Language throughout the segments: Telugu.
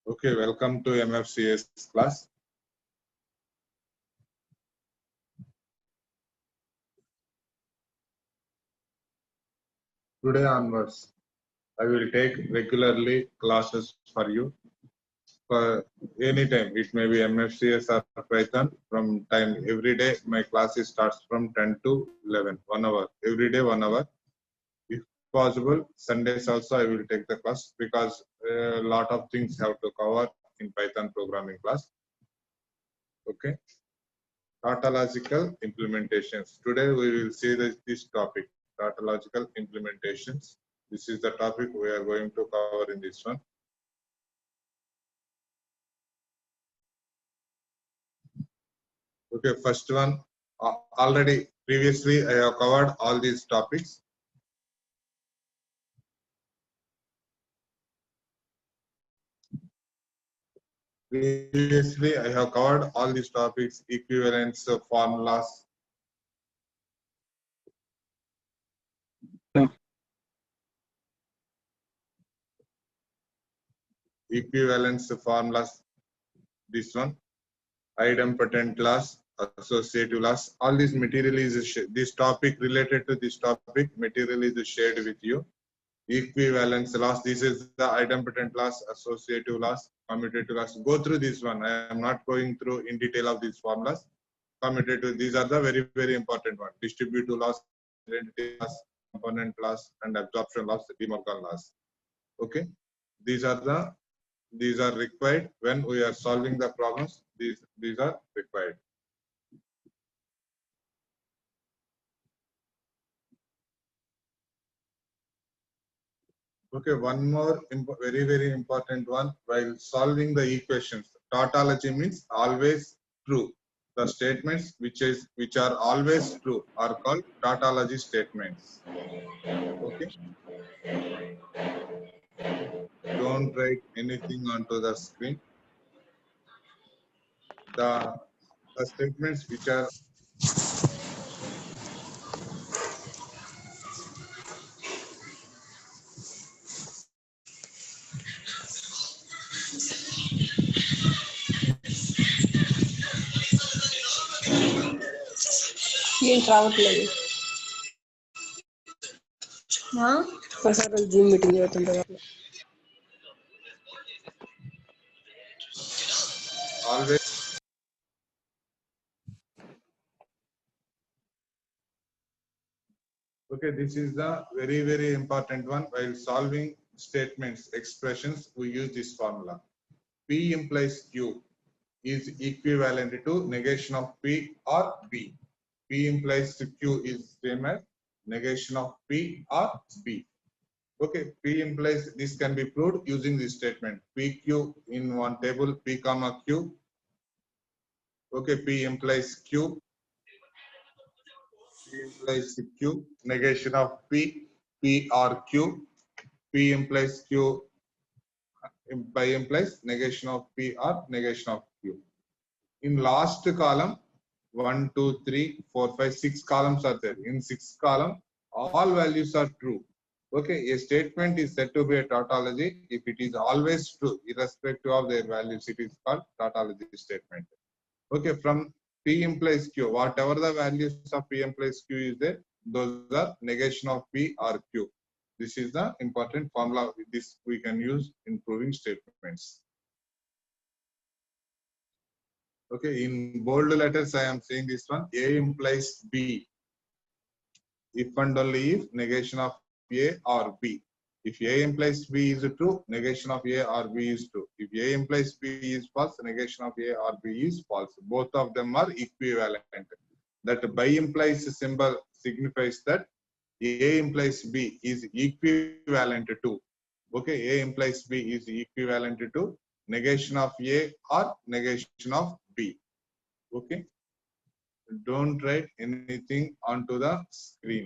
Okay, welcome to MFCS class. Today onwards, I will take regularly classes for you. For any time, it may be MFCS or Python. From time every day, my classes starts from 10 to 11, 1 hour. Every day, 1 hour. If possible, Sundays also I will take the class because a lot of things have to cover in Python programming class. Okay. Tautological implementations. Today we will see this topic, tautological implementations. This is the topic we are going to cover in this one. Okay, first one, already previously I have covered all these topics. Previously I have covered all these topics, equivalence, formulas. Equivalence formulas, this one, idempotent laws, associative laws, all this material is this topic related to this topic, material is shared with you. Equivalence laws, this is the idempotent laws, associative laws, commutative laws. Go through this one. I am not going through in detail of these formulas. Commutative, these are the very important one. Distributive laws, identity laws, component laws, and absorption laws, De Morgan laws. Okay, these are required when we are solving the problems. These are required. Okay, one more very important one. While solving the equations, tautology means always true. The statements which are always true are called tautology statements. Okay. Don't write anything onto the screen. The statements which are ఏం రావట్లేదు ఒకసారి జూమ్ మీటింగ్ అవుతుంటారు always. Okay, this is the very important one. While solving statements, expressions, we use this formula. P implies Q is equivalent to negation of P or B. P implies Q is same as negation of P or B. Okay, P implies, this can be proved using this statement. PQ in one table, P comma Q. Okay, P implies Q. P implies Q, negation of P, P or Q. P implies Q, by implies negation of P or negation of Q. In last column, 1, 2, 3, 4, 5, 6 columns are there. In 6 column, all values are true. Okay, a statement is said to be a tautology if it is always true, irrespective of their values. It is called tautology statement. Okay, from P implies Q, whatever the values of P implies Q is there, those are negation of P or Q. This is the important formula. This we can use in proving statements. Okay, in bold letters, I am saying this one. A implies B. If and only if negation of A or B. If A implies B is true, negation of A or B is true. If A implies B is false, negation of A or B is false. Both of them are equivalent. That by implies symbol signifies that A implies B is equivalent to. Okay, A implies B is equivalent to negation of A or negation of B. Okay, don't write anything onto the screen.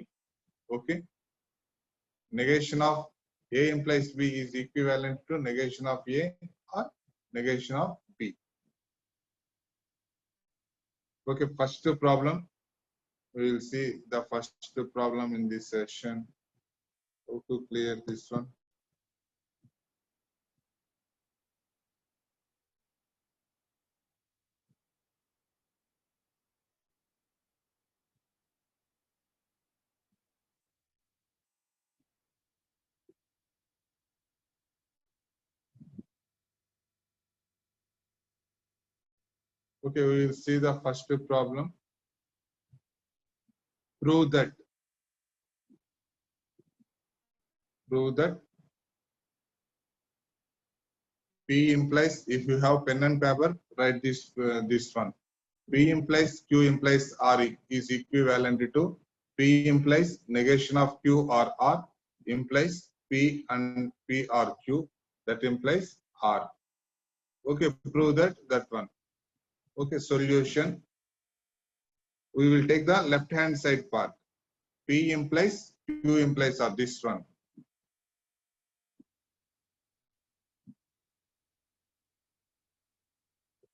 Okay, negation of A implies B is equivalent to negation of A or negation of B. Okay, first problem, we will see the first problem in this session. How to clear this one? Okay, we will see the first problem. Prove that P implies, if you have pen and paper, write this one. P implies Q implies R is equivalent to P implies negation of Q or R implies P and P or Q, that implies R. Okay, prove that one. Okay, solution. We will take the left hand side part. P implies Q implies R, this one.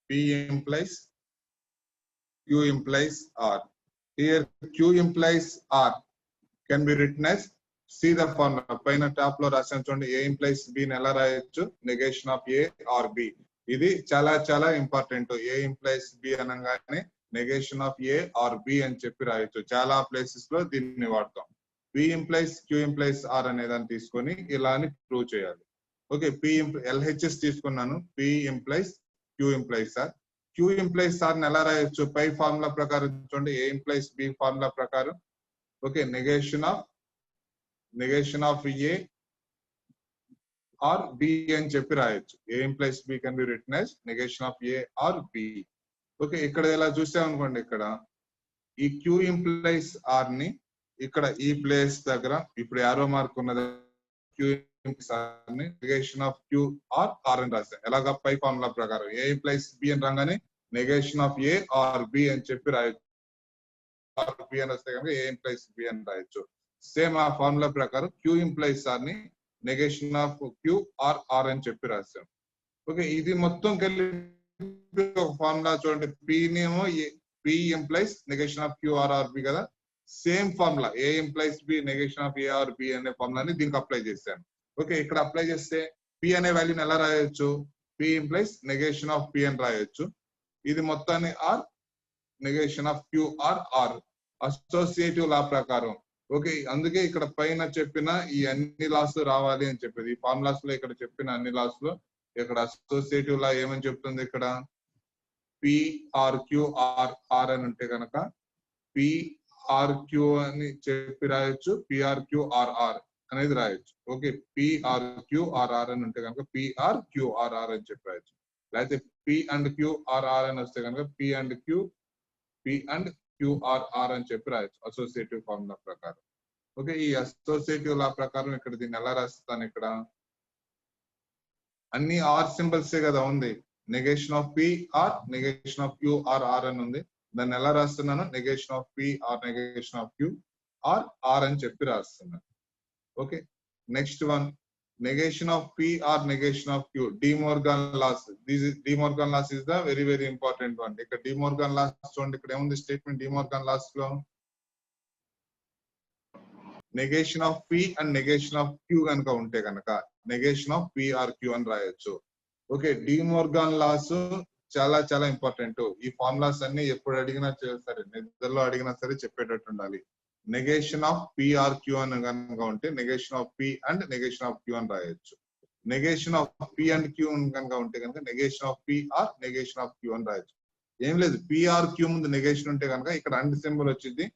P implies Q implies R. Here Q implies R can be written as, see the formula పైన టాప్ లో రాసాను చూడండి, A implies B ని ఎలా రాయొచ్చు, negation of A or B. ఇది చాలా చాలా ఇంపార్టెంట్. A implies B అనగానే negation of A or B అని చెప్పి రాయొచ్చు. చాలా ప్లేసెస్ లో దీన్ని వాడతాం. P implies Q implies R అనే దాన్ని తీసుకొని ఇలా అని ప్రూవ్ చేయాలి. ఓకే, LHS తీసుకున్నాను. P implies Q implies R. Q implies R ని ఎలా రాయొచ్చు, పై ఫార్ములా ప్రకారం చూడండి, A implies B ఫార్ములా ప్రకారం. Okay, negation of A or B అని చెప్పి రాయొచ్చు. A implies B can be written as negation of A or B. Okay, ఇక్కడ ఇలా చూసామనుకోండి, ఇక్కడ ఈ Q implies R ని ఇక్కడ ఈ ప్లేస్ దగ్గర ఇప్పుడు యారో మార్క్ ఉన్నది, Q implies R ని negation of Q or R అని రాస్తాం. ఎలాగా పై ఫార్ములా ప్రకారం A implies B అని రాగానే negation of A or B అని చెప్పి రాయొచ్చు. B అని వస్తే కనుక A implies B అని రాయొచ్చు. సేమ్ ఆ ఫార్ములా ప్రకారం Q implies R ని negation of Q or R అని చెప్పి రాస్తాం. ఓకే, ఇది మొత్తం కలిపి ఒక ఫార్ములా చూడండి. P నేమో P implies negation of Q or R B కదా, same formula A implies B negation of A or B అనే ఫార్ములాని దీనికి అప్లై చేశాను. ఓకే, ఇక్కడ అప్లై చేస్తే P అనే వాల్యూని ఎలా రాయొచ్చు, P implies negation of P అని రాయొచ్చు. ఇది మొత్తాన్ని R negation of Q or R associative లా ప్రకారం. ఓకే, అందుకే ఇక్కడ పైన చెప్పిన ఈ అన్ని లాస్ రావాలి అని చెప్పేది. ఈ ఫార్ములాస్ లో ఇక్కడ చెప్పిన అన్ని లాస్ లో ఇక్కడ అసోసియేటివ్ లా ఏమని చెప్తుంది, ఇక్కడ PRQ R అని ఉంటే కనుక PRQ అని చెప్పి రాయొచ్చు, PRQ RR అనేది రాయొచ్చు. ఓకే, PRQ RR అని ఉంటే కనుక PRQ RR అని చెప్పి రాయొచ్చు. లేకపోతే P and Q RR అని వస్తే కనుక P and QRR అని చెప్పి రాయొచ్చు అసోసియేటివ్ ఫార్ములా ప్రకారం. ఓకే, ఈ అసోసియేటివ్ లా ప్రకారం ఇక్కడ దీన్ని ఎలా రాస్తాను, ఇక్కడ అన్ని ఆర్ సింబల్స్ కదా ఉంది. Negation of P or negation of Q or R అని ఉంది. దాన్ని ఎలా రాస్తున్నాను, negation of P or negation of Q or R అని చెప్పి రాస్తున్నాను. Okay, next one, negation of P or negation of Q. De Morgan laws. De Morgan laws is the very very important one. ఇక్కడ De Morgan laws చూడండి, ఇక్కడ ఏముంది స్టేట్మెంట్ De Morgan laws లో negation of P and negation of Q కనుక ఉంటే కనుక negation of P or Q అని రాయొచ్చు. ఓకే, De Morgan laws చాలా చాలా ఇంపార్టెంట్. ఈ ఫార్ములాస్ అన్ని ఎప్పుడు అడిగినా సరే, నిద్రలో అడిగినా సరే చెప్పేటట్టు ఉండాలి. Negation of P or Q అని కనుక ఉంటే negation of P and negation of Q అని రాయొచ్చు. Negation of P and Q కనుక ఉంటే కనుక negation of P or negation of Q అని రాయొచ్చు. ఏం లేదు, P or Q ముందు నెగేషన్ ఉంటే కనుక ఇక్కడ అండ్ సింబల్ వచ్చింది,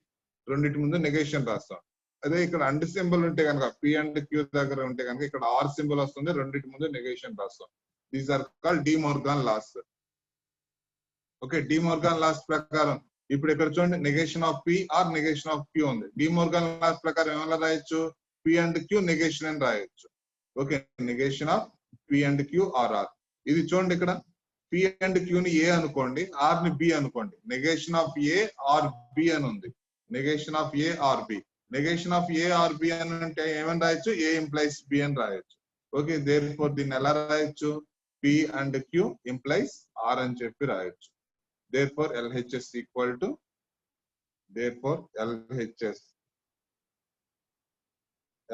రెండింటి ముందు నెగేషన్ రాస్తాం. అదే ఇక్కడ అండ్ సింబల్ ఉంటే కనుక P అండ్ Q దగ్గర ఉంటే కనుక ఇక్కడ R సింబల్ వస్తుంది, రెండింటి ముందు నెగేషన్ రాస్తాం. These are called De Morgan laws. Okay, De Morgan laws ప్రకారం ఇప్పుడు ఇక్కడ చూడండి, negation of P or negation of Q ఉంది. De Morgan laws ప్రకారం ఏమైనా రాయొచ్చు, P అండ్ Q నెగేషన్ అని రాయొచ్చు. Okay, negation of P and Q or R. ఇది చూడండి, ఇక్కడ P అండ్ Q ని A అనుకోండి, R ని B అనుకోండి. Negation of A or B అని ఉంది. Negation of A or B. Negation of A or B అని అంటే ఏమని రాయొచ్చు, A implies B అని రాయొచ్చు. ఓకే, దేర్ఫోర్ దీన్ని ఎలా రాయొచ్చు, P and Q implies R అని చెప్పి రాయొచ్చు. Therefore LHS equal to,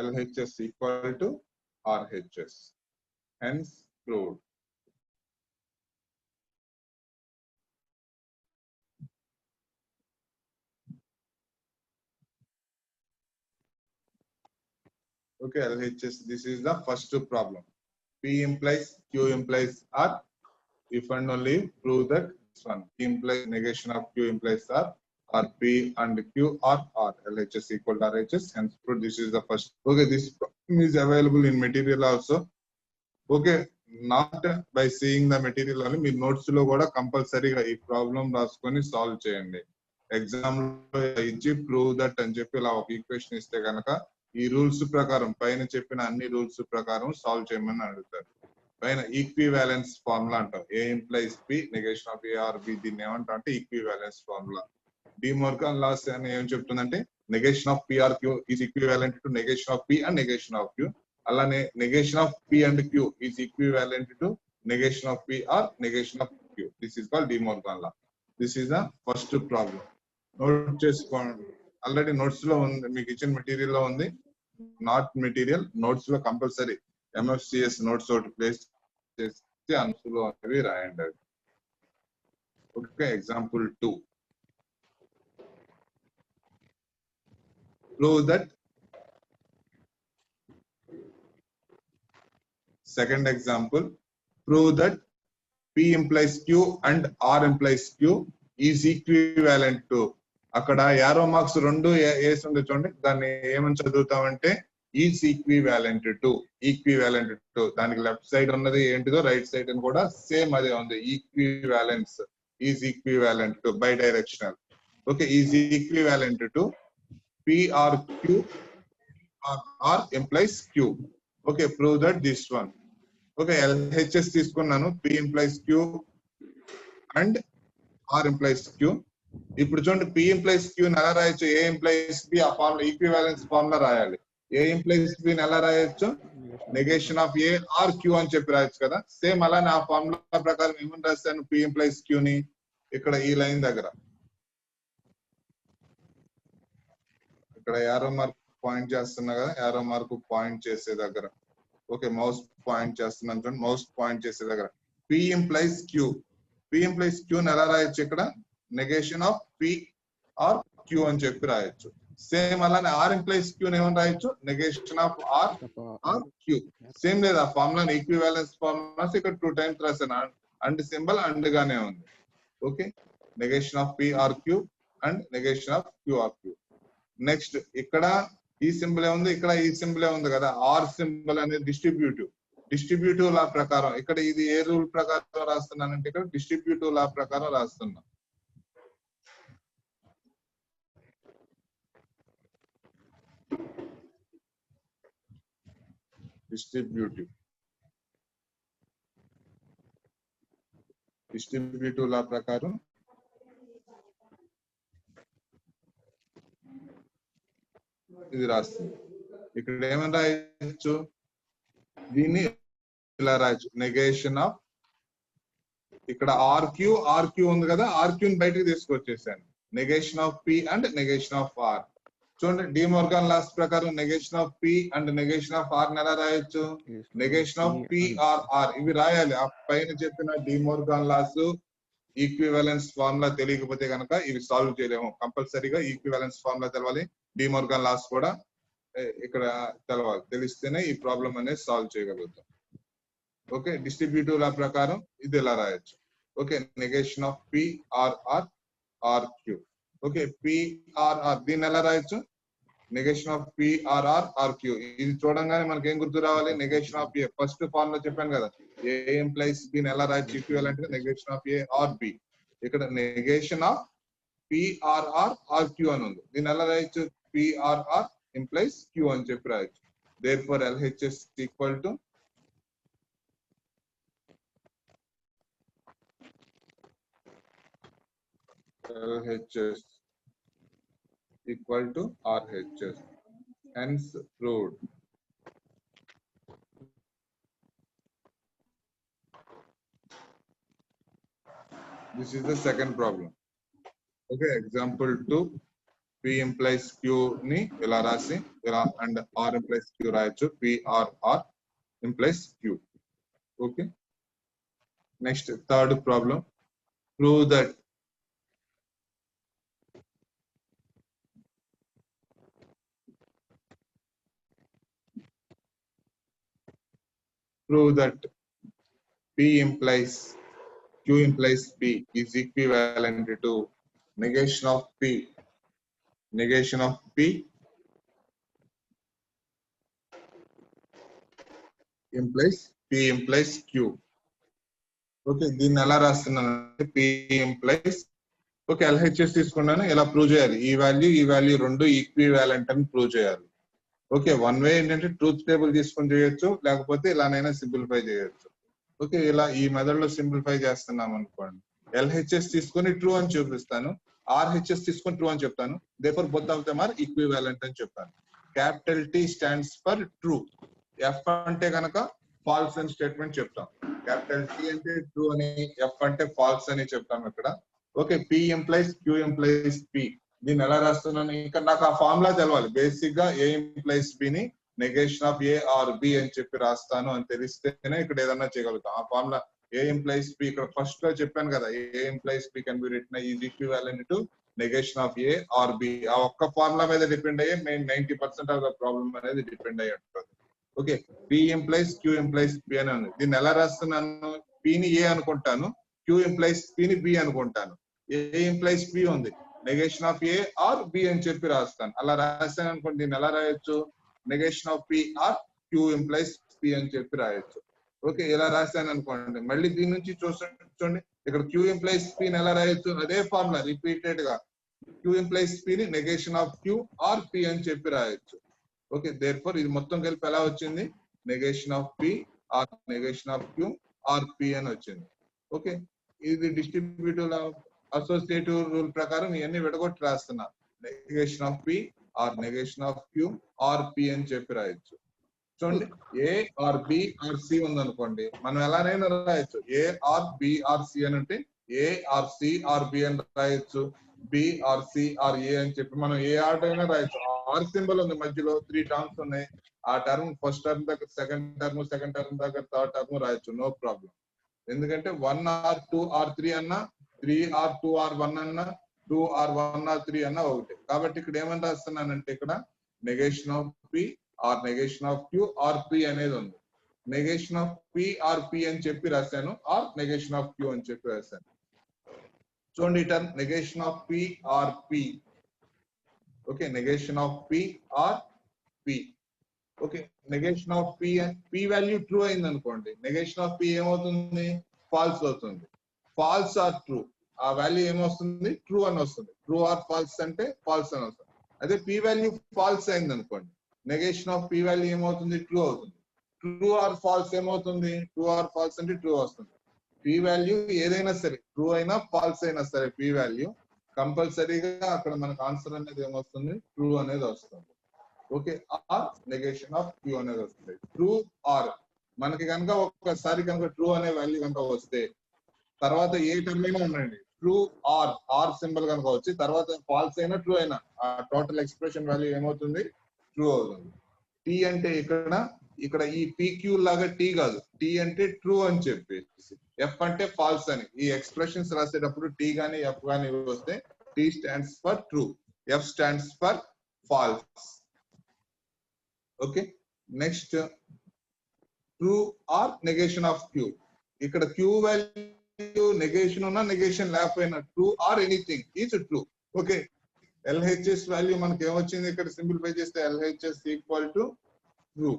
LHS equal to RHS, hence proved. Okay, LHS, this is the first problem. P implies Q implies R. If and only prove that one. P implies negation of Q implies R, or P and Q are R. LHS equal to RHS. Hence, this is the first. Okay, this problem is available in material also. Okay, not by seeing the material only. Me notes లో కూడా కంపల్సరీగా ఈ ప్రాబ్లం రాసుకొని సాల్వ్ చేయండి. ఎగ్జామ్ లో ఇచ్చి ప్రూవ్ దట్ అని చెప్పి ఇలా ఒక ఈక్వేషన్ ఇస్తే కనుక ఈ రూల్స్ ప్రకారం పైన చెప్పిన అన్ని రూల్స్ ప్రకారం సాల్వ్ చేయమని అడుగుతారు. పైన ఈక్వివాలెన్స్ ఫార్ములా అంటాం. A implies B negation of A or B, దీన్ని ఏమంటాం అంటే ఈక్వివాలెన్స్ ఫార్ములా. డిమోర్గన్ లాస్ అని ఏం చెప్తుందంటే negation of P or Q is equivalent to negation of P and negation of Q. అలానే negation of P and Q is equivalent to negation of P or negation of Q. This is called De Morgan law. This is the first problem. Note చేసుకోండి. ఆల్రెడీ నోట్స్ లో ఉంది, మీకు ఇచ్చిన మెటీరియల్ లో ఉంది. నాట్ మెటీరియల్ నోట్స్ లో కంపల్సరీ ఎంఎఫ్సిఎస్ నోట్స్ ఒకటి ప్లేస్ చేసి అందులో అనేవి రాయండి. Okay, example 2. Prove that. Second example, prove that P implies Q and R implies Q is equivalent to. అక్కడ యారో మార్క్స్ రెండు వేసి ఉంది చూడండి, దాన్ని ఏమని చదువుతామంటే is equivalent to. Equivalent to దానికి లెఫ్ట్ సైడ్ ఉన్నది ఏంటిదో రైట్ సైడ్ అని కూడా సేమ్ అదే ఉంది. Equivalence is equivalent to bidirectional. Okay, is equivalent to P or Q or R implies Q. Okay, prove that this one. Okay, LHS తీసుకున్నాను. P implies Q and R implies Q. ఇప్పుడు చూడండి, P implies Q ని ఎలా రాయొచ్చు? A implies B, ఆ ఫార్ములా ఈక్వివాలెన్స్ ఫార్ములా రాయాలి. A implies B ని ఎలా రాయొచ్చు? Negation of A or Q అని చెప్పి రాయొచ్చు కదా. సేమ్ అలానే ఆ ఫార్ములా ప్రకారం ఏమని రాస్తాను? P implies Q ని ఇక్కడ ఈ లైన్ దగ్గర, ఇక్కడ యారో మార్క్ పాయింట్ చేస్తున్నా కదా, యారో మార్క్ పాయింట్ చేసే దగ్గర. ఓకే, మౌస్ పాయింట్ చేస్తున్నాను చూడండి, మౌస్ పాయింట్ చేసే దగ్గర P implies Q. P implies Q ని ఎలా రాయొచ్చు? ఇక్కడ negation of P or Q అని చెప్పి రాయొచ్చు. సేమ్ అలానే R implies Q ని ఏమని రాయొచ్చు? Negation of R or Q. Same లేదా ఫార్ములా ఈక్వివాలెన్స్ ఫార్ములాస్ ఇక్కడ 2 టైమ్స్ రాశాను. అండ్ సింబల్ అండ్ గానే ఉంది. Okay, negation of P or Q and negation of Q or Q. Next ఇక్కడ ఈ సింబల్ ఉంది, ఇక్కడ ఈ సింబల్ ఉంది కదా. ఆర్ సింబల్ అనేది డిస్ట్రిబ్యూటివ్ లా ప్రకారం. ఇక్కడ ఇది ఏ రూల్ ప్రకారం రాస్తున్నానంటే ఇక్కడ డిస్ట్రిబ్యూటివ్ లా ప్రకారం రాస్తున్నా. డిస్ట్రిబ్యూటివ్ లా ప్రకారం ఇది రాస్తుంది. ఇక్కడ ఏమని రాయొచ్చు? దీన్ని ఇలా రాయొచ్చు, నెగేషన్ ఆఫ్, ఇక్కడ ఆర్క్యూ ఉంది కదా, ఆర్క్యూ ని బయటకు తీసుకొచ్చేసాను. Negation of P and negation of R. చూడండి, డిమోర్గన్ లాస్ ప్రకారం negation of P and negation of R ని ఎలా రాయొచ్చు? Negation of P or R. ఇవి రాయాలి. ఆ పైన చెప్పిన డిమోర్గన్ లాస్ ఈక్వివాలెన్స్ ఫార్ములా తెలియకపోతే కనుక ఇవి సాల్వ్ చేయలేము. కంపల్సరీగా ఈక్వివాలెన్స్ ఫార్ములా తెలవాలి, డిమోర్గన్ లాస్ కూడా ఇక్కడ తెలవాలి. తెలిస్తేనే ఈ ప్రాబ్లం అనేది సాల్వ్ చేయగలుగుతాం. ఓకే, డిస్ట్రిబ్యూటివ్ లా ప్రకారం ఇది ఎలా రాయొచ్చు? Okay, negation of P or R or Q. Okay, P or R దీన్ని ఎలా రాయొచ్చు? Negation of P or R or Q. ఇది చూడంగానే మనకి ఏం గుర్తు రావాలి? Negation of A. First formula చెప్పాను కదా, A ఇంప్లైస్ B ని ఎలా రాయొచ్చు? ఈక్వివాలెంట్ గా negation of A or B. ఇక్కడ negation of P or R or Q అని ఉంది. దీన్ని ఎలా రాయొచ్చు? P or R implies Q అని చెప్పి రాయొచ్చు. Therefore LHS equal to LHS equal to RHS. Hence proved. This is the second problem. Okay, example 2. P implies Q ni ఇలా రాసి ఇలా and R implies Q రాయొచ్చు. P R R implies Q. Okay. Next, third problem. Prove that P implies Q implies P is equivalent to negation of P. Negation of P implies P implies Q. Okay, దీన్ని ఎలా రాస్తున్నాను అంటే P implies, ఓకే, LHS తీసుకున్నాను, ఎలా ప్రూవ్ చేయాలి? ఈ వాల్యూ రెండు ఈక్వివాలెంట్ అని ప్రూవ్ చేయాలి. ఓకే, వన్ వే ఏంటంటే ట్రూత్ టేబుల్ తీసుకొని చేయొచ్చు, లేకపోతే ఇలానైనా సింప్లిఫై చేయొచ్చు. ఓకే, ఇలా ఈ మెథడ్ లో సింప్లిఫై చేస్తున్నాం అనుకోండి. LHS తీసుకొని ట్రూ అని చూపిస్తాను, RHS తీసుకొని ట్రూ అని చెప్తాను. Therefore both of them are equivalent అని చెప్తాను. Capital T stands for true. F అంటే కనుక ఫాల్స్ అని స్టేట్మెంట్ చెప్తాం. క్యాపిటల్ T అంటే ట్రూ అని, F అంటే ఫాల్స్ అని చెప్తాం ఇక్కడ. Okay, P implies Q implies P. దీన్ని ఎలా రాస్తున్నాను? ఇంకా నాకు ఆ ఫార్ములా తెలవాలి. బేసిక్ గా A implies B ని negation of A or B అని చెప్పి రాస్తాను అని తెలిస్తేనే ఇక్కడ ఏదన్నా చేయగలుగుతాం. ఆ ఫార్ములా A implies B ఇక్కడ ఫస్ట్ లో చెప్పాను కదా, A implies B can be written is equivalent to negation of A or B. ఆ ఒక్క ఫార్ములా మీద డిపెండ్ అయ్యే మెయిన్ 90% ఆఫ్ ద ప్రాబ్లం అనేది డిపెండ్ అయ్యి ఉంటుంది. Okay, P implies Q implies B అని ఉంది. దీన్ని ఎలా రాస్తున్నాను? P ని A అనుకుంటాను, Q implies P ని B అనుకుంటాను. A implies B ఉంది, negation of A or B అని చెప్పి రాస్తాను. అలా రాస్తాను అనుకోండి, దీన్ని ఎలా రాయొచ్చు? negation of P or Q implies P అని చెప్పి రాయొచ్చు. ఓకే, ఇలా రాస్తాను అనుకోండి. మళ్ళీ దీని నుంచి చూడండి, ఇక్కడ Q implies P ని ఎలా రాయొచ్చు? అదే ఫార్ములా రిపీటెడ్ గా Q implies P ని negation of Q or P అని చెప్పి రాయొచ్చు. ఓకే, దేర్ఫోర్ ఇది మొత్తం కలిపి ఎలా వచ్చింది? negation of P or negation of Q or P అని వచ్చింది. ఓకే, ఇది డిస్ట్రిబ్యూటివ్ అసోసియేటివ్ రూల్ ప్రకారం ఇవన్నీ విడగొట్టి రాస్తున్నా. negation of P or negation of Q or P అని చెప్పి రాయొచ్చు. చూడండి, A or B or C ఉంది అనుకోండి, మనం ఎలానైనా రాయొచ్చు. A or B or C అని అంటే A or C or B అని రాయొచ్చు, B or C or A అని చెప్పి మనం ఏ ఆర్డర్ అయినా రాయొచ్చు. R సింబల్ ఉంది మధ్యలో, 3 టర్మ్స్ ఉన్నాయి. ఆ టర్మ్ ఫస్ట్ టర్మ్ దగ్గర సెకండ్ టర్మ్ దగ్గర థర్డ్ టర్మ్ రాయొచ్చు, నో ప్రాబ్లం. ఎందుకంటే 1 or 2 or 3 అన్నా, 3 or 2 or 1 అన్నా, 2 or 1 or 3 అన్నా ఒకటి. కాబట్టి ఇక్కడ ఏమని రాస్తున్నానంటే ఇక్కడ negation of P or negation of Q or P అనేది ఉంది. negation of P or P అని చెప్పి రాశాను, or negation of Q అని చెప్పి రాశాను. చూడండి, term negation of P or P. Okay, negation of P or P. Okay, negation of P value true అయింది అనుకోండి, negation of P ఏమవుతుంది? ఫాల్స్ అవుతుంది. ఫాల్స్ ఆర్ ట్రూ, ఆ వాల్యూ ఏమొస్తుంది? ట్రూ అని వస్తుంది. ట్రూ ఆర్ ఫాల్స్ అంటే ఫాల్స్ అని వస్తుంది. అదే P వాల్యూ ఫాల్స్ అయింది అనుకోండి, negation of P వాల్యూ ఏమవుతుంది? ట్రూ అవుతుంది. ట్రూ ఆర్ ఫాల్స్ ఏమవుతుంది? ట్రూ ఆర్ ఫాల్స్ అంటే ట్రూ వస్తుంది. P వాల్యూ ఏదైనా సరే, ట్రూ అయినా ఫాల్స్ అయినా సరే, P వాల్యూ కంపల్సరీగా అక్కడ మనకు ఆన్సర్ అనేది ఏమొస్తుంది? ట్రూ అనేది వస్తుంది. Okay, or negation of Q అనేది వస్తుంది. ట్రూ ఆర్ మనకి కనుక ఒక్కసారి కనుక ట్రూ అనే వాల్యూ కనుక వస్తే, తర్వాత ఏ టర్మ్ అయినా ఉండండి, ట్రూ ఆర్ సింబల్ కనుక వచ్చి తర్వాత ఫాల్స్ అయినా ట్రూ అయినా, ఆ టోటల్ ఎక్స్ప్రెషన్ వాల్యూ ఏమవుతుంది? ట్రూ అవుతుంది. T అంటే ఇక్కడ ఈ PQ లాగా T కాదు, T అంటే ట్రూ అని చెప్పేసి, F అంటే ఫాల్స్ అని. ఈ ఎక్స్ప్రెషన్స్ రాసేటప్పుడు T గానీ F గానీ వస్తే T stands for true, F stands for false. Okay, next true or negation of Q. ఇక్కడ Q వాల్యూ నెగేషన్ ఉన్నా నెగేషన్ లేకపోయినా, true or anything is true. Okay, LHS value మనకి ఏమొచ్చింది? ఇక్కడ సింప్లిఫై చేస్తే LHS equal to true.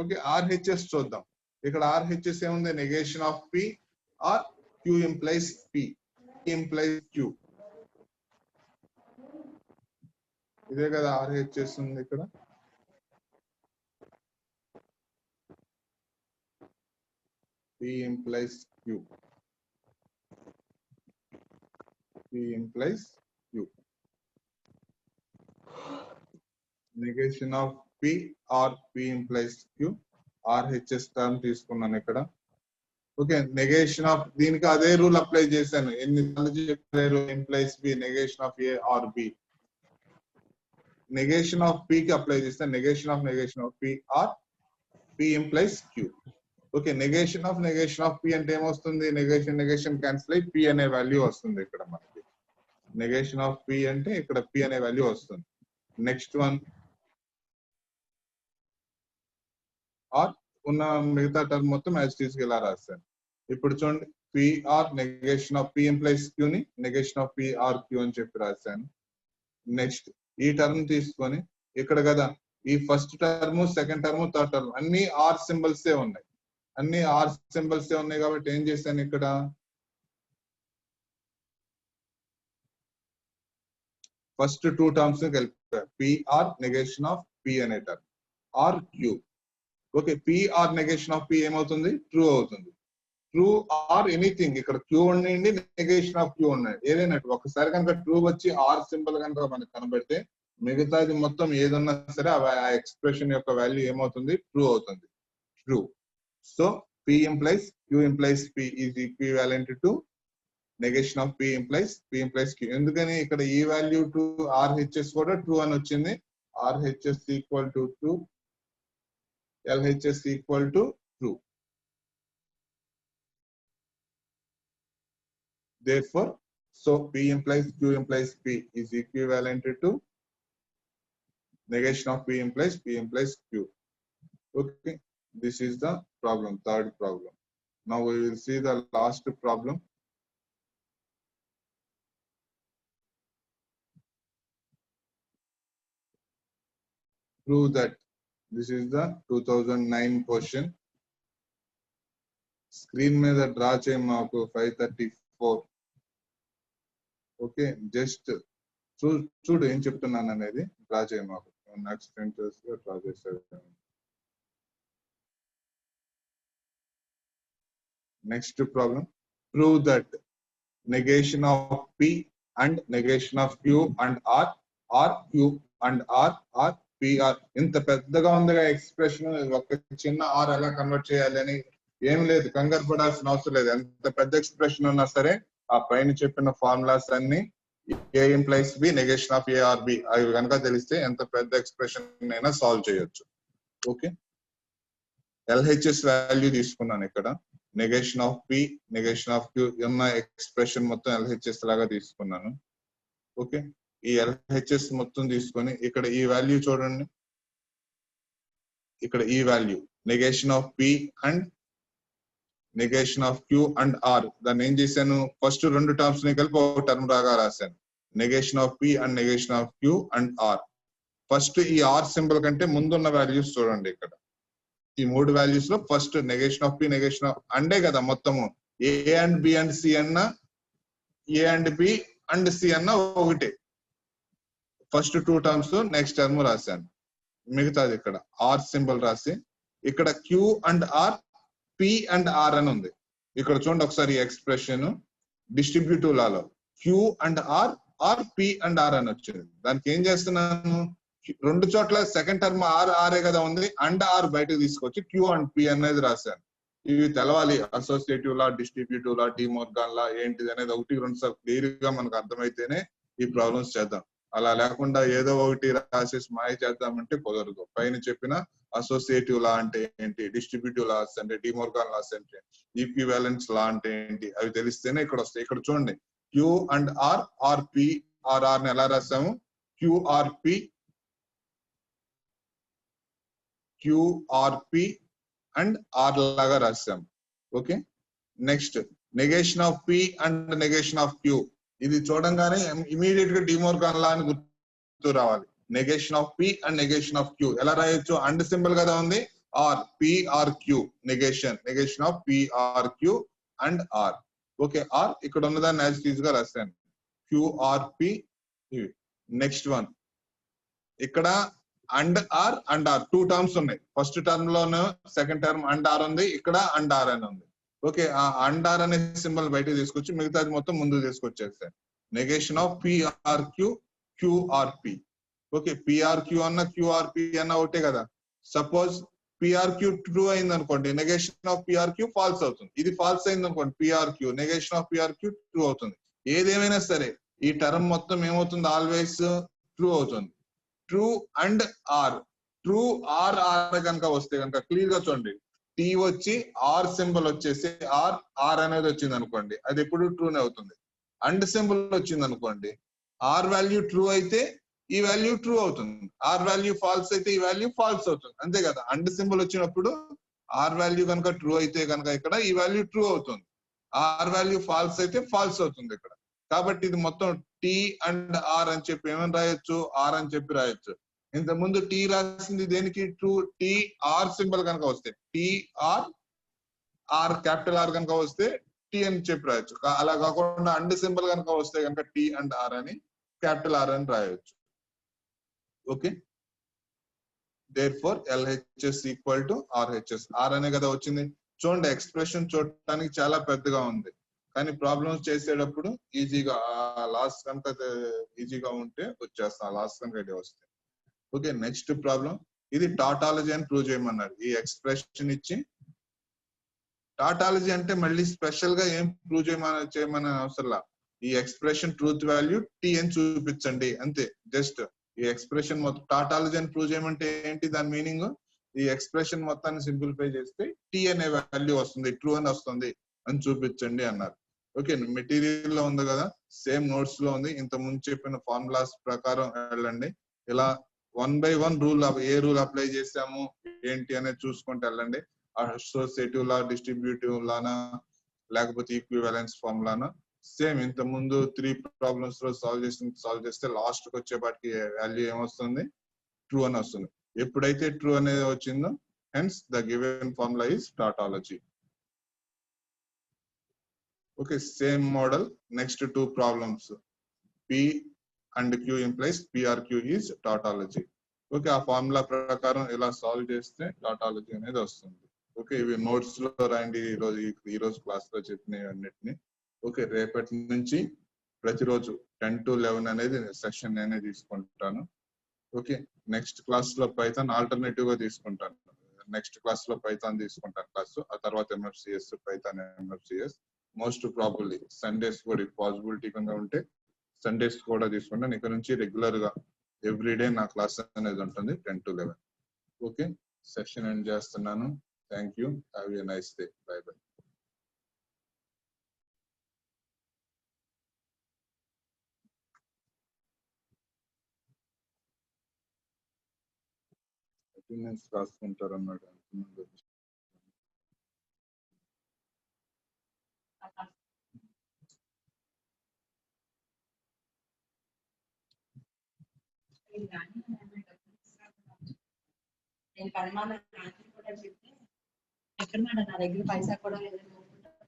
Okay, RHS చూద్దాం. ఇక్కడ RHS ఏముంది? Negation of P or Q implies P, implies Q. ఇదే కదా RHS ఉంది ఇక్కడ. P implies Q. P implies Q. Negation of P or P implies Q. RHS term తీసుకున్నాను ఇక్కడ. ఓకే, నెగేషన్ ఆఫ్ దీనికి అదే రూల్ అప్లై చేశాను. ఎన్నిసార్లు చెప్పారు? Implies B, negation of A or B. Negation of P కి అప్లై చేస్తే negation of P or P implies Q. Okay, negation of P అంటే ఏమొస్తుంది? నెగేషన్ క్యాన్సిల్ అయ్యి P అనే వాల్యూ వస్తుంది ఇక్కడ మనకి. నెగేషన్ ఆఫ్ P అంటే ఇక్కడ P అనే వాల్యూ వస్తుంది. నెక్స్ట్ వన్, ఆర్ ఉన్న మిగతా టర్మ్ మొత్తం యాజ్ తీసుకు ఇలా రాస్తాను. ఇప్పుడు చూడండి P or negation of P implies Q ని నెగేషన్ ఆఫ్ పిఆర్ క్యూ అని చెప్పి రాశాను. నెక్స్ట్ ఈ టర్మ్ తీసుకొని ఇక్కడ కదా ఈ first term, second term, third term అన్ని ఆర్ సింబల్స్ ఉన్నాయి. అన్ని ఆర్ సింబల్స్ ఉన్నాయి కాబట్టి ఏం చేశాను ఇక్కడ ఫస్ట్ టూ టర్మ్స్ కలిపా. పిఆర్ నెగేషన్ ఆఫ్ పి అనే term or Q. Okay, P or negation of P ఏమవుతుంది? ట్రూ అవుతుంది. ట్రూ ఆర్ ఎనీథింగ్, ఇక్కడ క్యూ ఉండండి నెగేషన్ ఆఫ్ క్యూ ఉన్నాయి ఏదైనా ఒకసారి కనుక ట్రూ వచ్చి ఆర్ సింబల్ కనుక మనకు కనబడితే మిగతాది మొత్తం ఏదన్నా సరే ఆ ఎక్స్ప్రెషన్ యొక్క వాల్యూ ఏమవుతుంది? ట్రూ అవుతుంది. True. So P implies Q implies P is equivalent to negation of P implies Q. ఎందుకని ఇక్కడ ఈ వాల్యూ టు RHS కూడా ట్రూ అని వచ్చింది. RHS equal to true, LHS equal to true. Therefore, so P implies Q implies P is equivalent to negation of P implies Q. Okay. This is the problem, third problem. Now we will see the last problem. Prove that. This is the 2009 question. Screen में the draw चेम आपको 534. Okay, just చూడు ఏం చెప్తున్నాను అనేది డ్రా చేయము. నెక్స్ట్ సెంటెన్స్ లో డ్రా చేస్తాను. Next problem, prove that negation of P and negation of Q and R, or Q and R, or PR. ఇంత పెద్దగా ఉందిగా ఎక్స్ప్రెషన్, ఒక చిన్న ఆర్ ఎలా కన్వర్ట్ చేయాలి అని ఏం లేదు, కంగారు పడాల్సిన అవసరం లేదు. ఎంత పెద్ద ఎక్స్ప్రెషన్ ఉన్నా సరే ఆ పైన చెప్పిన ఫార్ములాస్ అన్ని A implies B, negation of A or B అవి కనుక తెలిస్తే ఎంత పెద్ద ఎక్స్ప్రెషన్ అయినా సాల్వ్ చేయొచ్చు. ఓకే, LHS వాల్యూ తీసుకున్నాను ఇక్కడ. Negation of P, negation of Q ఉన్న ఎక్స్ప్రెషన్ మొత్తం LHS లాగా తీసుకున్నాను. ఓకే, ఈ LHS మొత్తం తీసుకొని ఇక్కడ ఈ వాల్యూ చూడండి. ఇక్కడ ఈ value negation of P and negation of Q and R. దాన్ని ఏం చేశాను? ఫస్ట్ రెండు టర్మ్స్ ని కలిపి ఒక టర్మ్ రాగా రాశాను. Negation of P and negation of Q and R. First ఈ ఆర్ సింబల్ కంటే ముందున్న వాల్యూస్ చూడండి. ఇక్కడ ఈ మూడు వాల్యూస్ లో first negation of P, negation of అండే కదా మొత్తము. A and B and C అన్న, A and B and C అన్న ఒకటే. First two terms next term రాశాను. మిగతాది ఇక్కడ ఆర్ సింబల్ రాసి ఇక్కడ Q and R, P and R అని ఉంది. ఇక్కడ చూడండి ఒకసారి ఎక్స్ప్రెషన్ డిస్ట్రిబ్యూటివ్ లాలో Q and R, or P and R అని వచ్చింది. దానికి ఏం చేస్తున్నాను? రెండు చోట్ల సెకండ్ టర్మ్ ఆరే కదా ఉంది, అండ్ ఆర్ బయటకు తీసుకొచ్చి క్యూ అండ్ పి అనేది రాశాను. ఇవి తెలవాలి, అసోసియేటివ్ లా, డిస్ట్రిబ్యూటివ్ లా, డిమోర్గాన్ లా ఏంటిది అనేది ఒకటి రెండు సార్లు క్లియర్ గా మనకు అర్థమైతేనే ఈ ప్రాబ్లమ్స్ చేద్దాం. అలా లేకుండా ఏదో ఒకటి రాసేసి మాయ చేద్దామంటే కుదరదు. పైన చెప్పిన అసోసియేటివ్ లా అంటే ఏంటి, డిస్ట్రిబ్యూటివ్ లాస్ అంటే, డిమోర్గాన్ లాస్ అంటే, ఈక్వివాలెన్స్ లా అంటే ఏంటి అవి తెలిస్తేనే ఇక్కడ వస్తాయి. ఇక్కడ చూడండి Q and R, or P or R ని ఎలా రాసాము? క్యూఆర్పి, క్యూఆర్పి అండ్ ఆర్ లాగా రాసాము. Okay, next negation of P and negation of Q. ఇది చూడంగానే ఇమీడియట్ గా డిమోర్గాన్ లా అని గుర్తు రావాలి. Negation of P and negation of క్యూ ఎలా రాయొచ్చు? అండ్ సింబల్ కదా ఉంది, or P or Q negation of P or Q and R. Okay, R ఇక్కడ ఉన్నదాన్ని యాజ్ టీజ్ గా రాశాను, క్యూఆర్పి. నెక్స్ట్ వన్ ఇక్కడ అండ్ ఆర్ టూ టర్మ్స్ ఉన్నాయి. ఫస్ట్ టర్మ్ లోను సెకండ్ టర్మ్ అండ్ ఆర్ ఉంది, ఇక్కడ అండ్ ఆర్ అని ఉంది. ఓకే, ఆ అండ్ ఆర్ అనే సింబల్ బయటకు తీసుకొచ్చి మిగతాది మొత్తం ముందు తీసుకొచ్చేస్తాను. Negation of P or Q, Q or P. Okay, P or Q అన్న క్యూఆర్పి అన్న ఒకటే కదా. సపోజ్ పిఆర్ క్యూ ట్రూ అయింది అనుకోండి, negation of P or Q false అవుతుంది. ఇది ఫాల్స్ అయింది అనుకోండి, P or Q negation of P or Q true అవుతుంది. ఏదేమైనా సరే ఈ టర్మ్ మొత్తం ఏమవుతుంది? ఆల్వేస్ ట్రూ అవుతుంది. True and R, true or R కనుక వస్తే కనుక క్లియర్ గా చూడండి, టీ వచ్చి ఆర్ సింబల్ వచ్చేసి ఆర్ ఆర్ అనేది వచ్చింది అనుకోండి, అది ఎప్పుడు ట్రూనే అవుతుంది. అండ్ సింబల్ వచ్చింది అనుకోండి, ఆర్ వాల్యూ ట్రూ అయితే ఈ వాల్యూ ట్రూ అవుతుంది, ఆర్ వాల్యూ ఫాల్స్ అయితే ఈ వాల్యూ ఫాల్స్ అవుతుంది. అంతే కదా. అండ్ సింబల్ వచ్చినప్పుడు ఆర్ వాల్యూ కనుక ట్రూ అయితే కనుక ఇక్కడ ఈ వాల్యూ ట్రూ అవుతుంది, ఆర్ వాల్యూ ఫాల్స్ అయితే ఫాల్స్ అవుతుంది ఇక్కడ. కాబట్టి ఇది మొత్తం టీ అండ్ ఆర్ అని చెప్పి ఏమని రాయొచ్చు, ఆర్ అని చెప్పి రాయొచ్చు. ఇంత ముందు టీ రాసింది దేనికి, ట్రూ. టీ ఆర్ సింబల్ కనుక వస్తే T R, R capital R కనుక వస్తే టీ అని చెప్పి రాయొచ్చు. అలా కాకుండా అండ్ సింబల్ కనుక వస్తే కనుక టీ అండ్ ఆర్ అని క్యాపిటల్ ఆర్ అని రాయొచ్చు. Okay, therefore LHS equal to RHS. R అనే కదా వచ్చింది. చూడండి ఎక్స్ప్రెషన్ చూడటానికి చాలా పెద్దగా ఉంది, కానీ ప్రాబ్లమ్స్ చేసేటప్పుడు ఈజీగా లాస్ట్ కనుక ఈజీగా ఉంటే వచ్చేస్తాం, లాస్ట్ కనుక ఐడియా వస్తే. Okay, next problem. ఇది టాటాలజీ అని ప్రూవ్ చేయమన్నారు. ఈ ఎక్స్ప్రెషన్ ఇచ్చి టాటాలజీ అంటే మళ్ళీ స్పెషల్ గా ఏం ప్రూవ్ చేయమని అవసరంలా. ఈ ఎక్స్ప్రెషన్ ట్రూత్ వాల్యూ టీ అని చూపించండి అంతే. జస్ట్ ఈ ఎక్స్ప్రెషన్ మొత్తం టాటాలజీ అని ప్రూవ్ చేయమంటే ఏంటి దాని మీనింగ్, ఈ ఎక్స్ప్రెషన్ మొత్తాన్ని సింప్లిఫై చేస్తే టీ అనే వాల్యూ వస్తుంది, ట్రూ అని వస్తుంది అని చూపించండి అన్నారు. ఓకే, మెటీరియల్ లో ఉంది కదా, సేమ్ నోట్స్ లో ఉంది. ఇంత ముందు చెప్పిన ఫార్ములాస్ ప్రకారం వెళ్ళండి. ఇలా 1 by 1 rule, A rule apply చేసాము ఏంటి అనేది చూసుకుంటూ వెళ్ళండి. అసోసియేటివ్ లా, డిస్ట్రిబ్యూటివ్ లానా, లేకపోతే ఈక్వివాలెన్స్ ఫార్ములానా. సేమ్ ఇంత ముందు 3 ప్రాబ్లమ్స్ లో సాల్వ్ చేస్తే లాస్ట్ కి వచ్చేపాటికి వాల్యూ ఏమొస్తుంది, ట్రూ అని వస్తుంది. ఎప్పుడైతే ట్రూ అనేది వచ్చిందో hence the given formula is tautology. Okay, same model. Next 2 problems. P and Q implies PRQ is tautology. Okay, ఆ ఫార్ములా ప్రకారం ఇలా సాల్వ్ చేస్తే టాటాలజీ అనేది వస్తుంది. ఓకే, ఇవి నోట్స్ లో రాయండి ఈ రోజు క్లాస్ లో చెప్పినవి అన్నిటిని. ఓకే, రేపటి నుంచి ప్రతిరోజు 10 to 11 అనేది సెషన్ నేనే తీసుకుంటాను. ఓకే, నెక్స్ట్ క్లాస్ లో పైథాన్ ఆల్టర్నేటివ్ గా తీసుకుంటాను. నెక్స్ట్ క్లాస్ లో పైథాన్ తీసుకుంటాను క్లాస్, ఆ తర్వాత MFCS, Python MFCS. Most probably Sundays కూడా పాసిబిలిటీ కనుక ఉంటే సండేస్ కూడా తీసుకుంటాను. ఇక్కడ నుంచి రెగ్యులర్ గా ఎవ్రీడే నా క్లాస్ అనేది ఉంటుంది 10 to 11. ఓకే, సెషన్ ఎండ్ చేస్తున్నాను. Thank you, have a nice day, by by. Attendance రాసుకుంటారు అన్నాడు. నేను పరిమాణం కూడా చెప్తే ఎక్కడ మేడం నా దగ్గర పైసా కూడా లేదని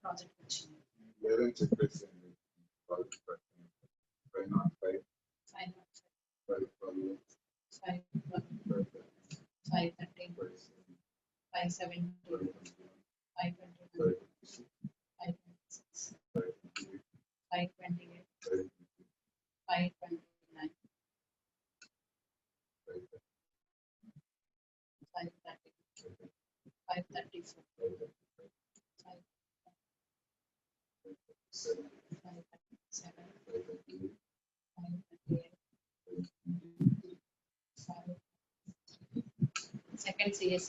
ప్రాజెక్ట్ వచ్చింది. లేదని చెప్పేసింది. Second CS